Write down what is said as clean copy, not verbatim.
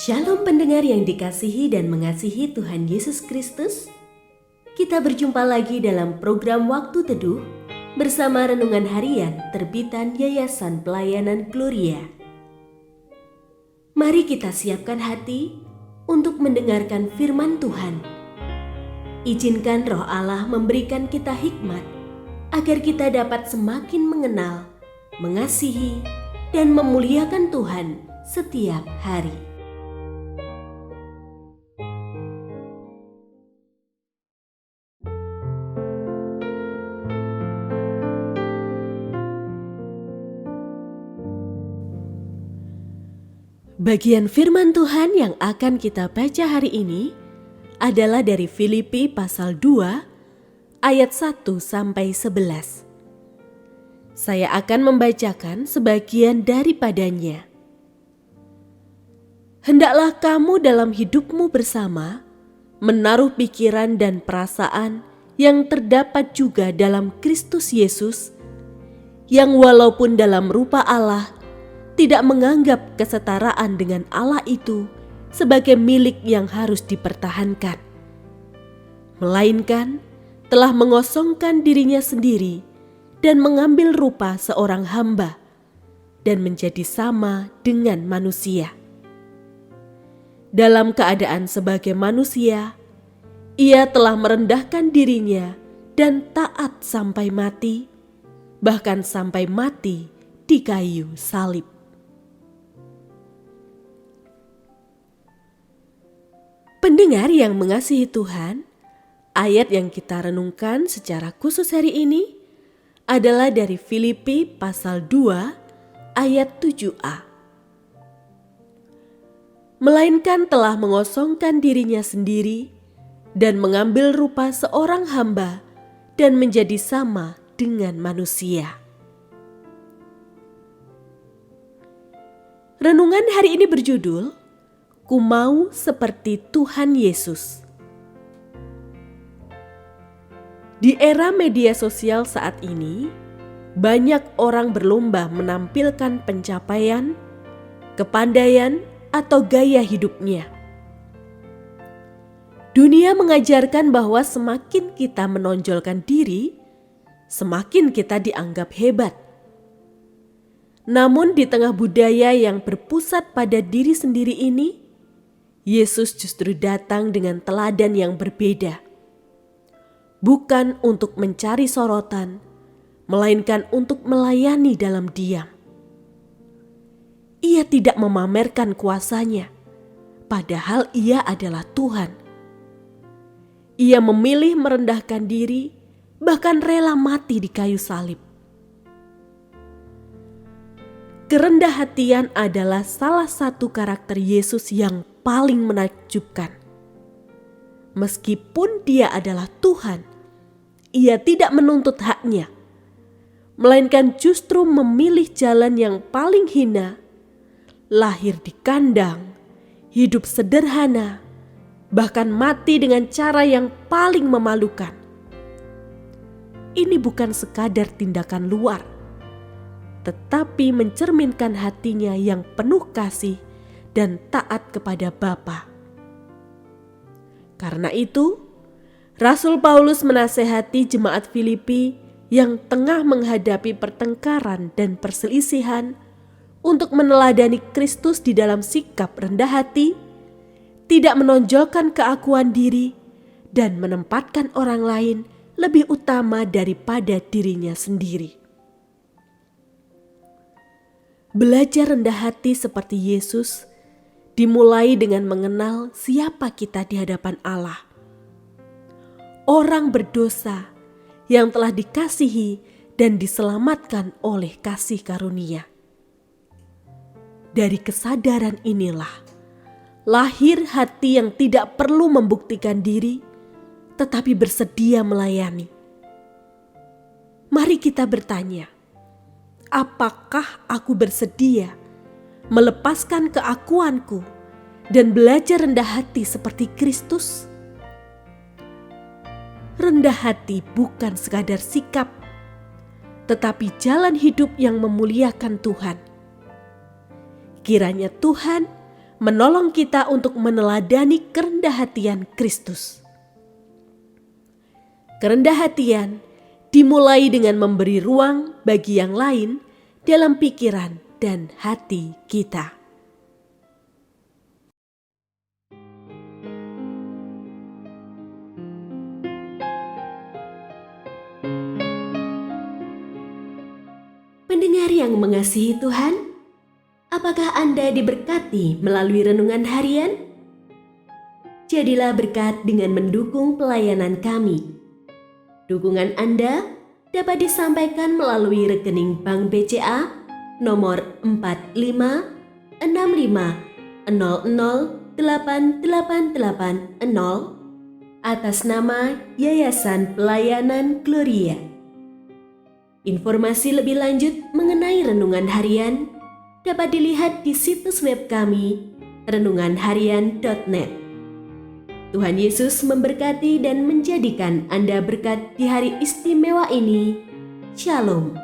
Shalom pendengar yang dikasihi dan mengasihi Tuhan Yesus Kristus. Kita berjumpa lagi dalam program Waktu Teduh bersama Renungan Harian terbitan Yayasan Pelayanan Gloria. Mari kita siapkan hati untuk mendengarkan firman Tuhan. Izinkan Roh Allah memberikan kita hikmat agar kita dapat semakin mengenal, mengasihi, dan memuliakan Tuhan setiap hari. Bagian firman Tuhan yang akan kita baca hari ini adalah dari Filipi pasal 2 ayat 1 sampai 11. Saya akan membacakan sebagian daripadanya. Hendaklah kamu dalam hidupmu bersama menaruh pikiran dan perasaan yang terdapat juga dalam Kristus Yesus, yang walaupun dalam rupa Allah tidak menganggap kesetaraan dengan Allah itu sebagai milik yang harus dipertahankan, melainkan telah mengosongkan dirinya sendiri dan mengambil rupa seorang hamba dan menjadi sama dengan manusia. Dalam keadaan sebagai manusia, ia telah merendahkan dirinya dan taat sampai mati, bahkan sampai mati di kayu salib. Pendengar yang mengasihi Tuhan, ayat yang kita renungkan secara khusus hari ini adalah dari Filipi pasal 2 ayat 7a. Melainkan telah mengosongkan dirinya sendiri dan mengambil rupa seorang hamba dan menjadi sama dengan manusia. Renungan hari ini berjudul Ku mau seperti Tuhan Yesus. Di era media sosial saat ini, banyak orang berlomba menampilkan pencapaian, kepandaian, atau gaya hidupnya. Dunia mengajarkan bahwa semakin kita menonjolkan diri, semakin kita dianggap hebat. Namun di tengah budaya yang berpusat pada diri sendiri ini, Yesus justru datang dengan teladan yang berbeda. Bukan untuk mencari sorotan, melainkan untuk melayani dalam diam. Ia tidak memamerkan kuasanya, padahal ia adalah Tuhan. Ia memilih merendahkan diri, bahkan rela mati di kayu salib. Kerendahan adalah salah satu karakter Yesus yang paling menakjubkan. Meskipun dia adalah Tuhan, ia tidak menuntut haknya, melainkan justru memilih jalan yang paling hina, lahir di kandang, hidup sederhana, bahkan mati dengan cara yang paling memalukan. Ini bukan sekadar tindakan luar, tetapi mencerminkan hatinya yang penuh kasih dan taat kepada Bapa. Karena itu, Rasul Paulus menasehati jemaat Filipi yang tengah menghadapi pertengkaran dan perselisihan untuk meneladani Kristus di dalam sikap rendah hati, tidak menonjolkan keakuan diri, dan menempatkan orang lain lebih utama daripada dirinya sendiri. Belajar rendah hati seperti Yesus dimulai dengan mengenal siapa kita di hadapan Allah. Orang berdosa yang telah dikasihi dan diselamatkan oleh kasih karunia. Dari kesadaran inilah lahir hati yang tidak perlu membuktikan diri, tetapi bersedia melayani. Mari kita bertanya, apakah aku bersedia melepaskan keakuanku dan belajar rendah hati seperti Kristus? Rendah hati bukan sekadar sikap, tetapi jalan hidup yang memuliakan Tuhan. Kiranya Tuhan menolong kita untuk meneladani kerendah hatian Kristus. Kerendah hatian dimulai dengan memberi ruang bagi yang lain dalam pikiran dan hati kita. Pendengar yang mengasihi Tuhan, apakah Anda diberkati melalui renungan harian? Jadilah berkat dengan mendukung pelayanan kami. Dukungan Anda dapat disampaikan melalui rekening Bank BCA nomor 4565008880 atas nama Yayasan Pelayanan Gloria. Informasi lebih lanjut mengenai renungan harian dapat dilihat di situs web kami renunganharian.net. Tuhan Yesus memberkati dan menjadikan Anda berkat di hari istimewa ini. Shalom.